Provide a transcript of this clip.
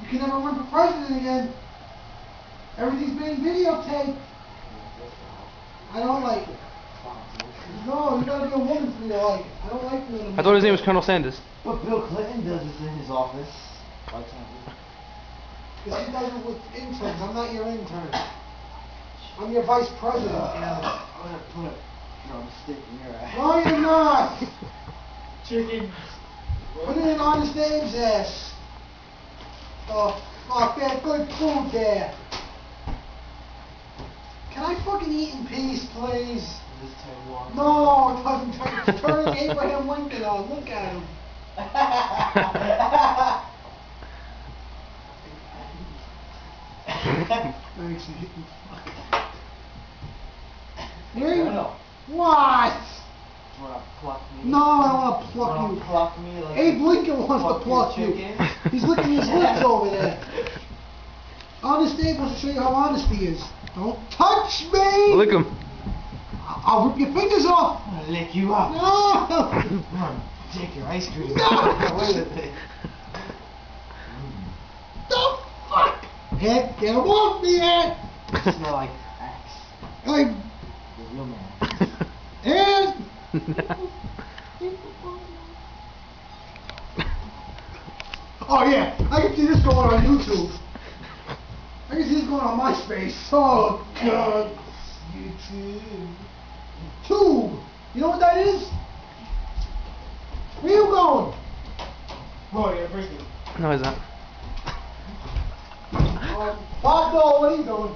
You can never run for president again. Everything's being videotaped. I don't like it. No, you gotta be a woman for me to like it. I don't like being a woman. I thought his name was Colonel Sanders. But Bill Clinton does this in his office. Because he does it with interns. I'm not your intern. I'm your vice president. I'm gonna put a drumstick in your ass. No, you're not. Chicken. Put it in Honest Abe's ass. Oh, fuck that good food there. Can I fucking eat in peace, please? This turn you on. No, it doesn't turn. It's turning Abraham Lincoln on. Look at him. Thanks, you fuck. Where you? What? You wanna pluck me? No, I don't want to pluck wanna you. Pluck me like Abe Lincoln wants to pluck you. He's licking his lips over there. Honest Abe wants to show you how honest he is. Don't touch me! Lick him. I'll rip your fingers off. I'm gonna lick you up. No! I'm gonna take your ice cream. No! Get away with it. The fuck! Head, get him off me, Ed! You smell like axe. Hey, The real man. Ed! Oh yeah, I can see this going on YouTube. I can see this going on MySpace. Oh god. YouTube. Tube. You know what that is? Where you going? Oh, yeah, break it. No, he's not. Pablo, what are you doing?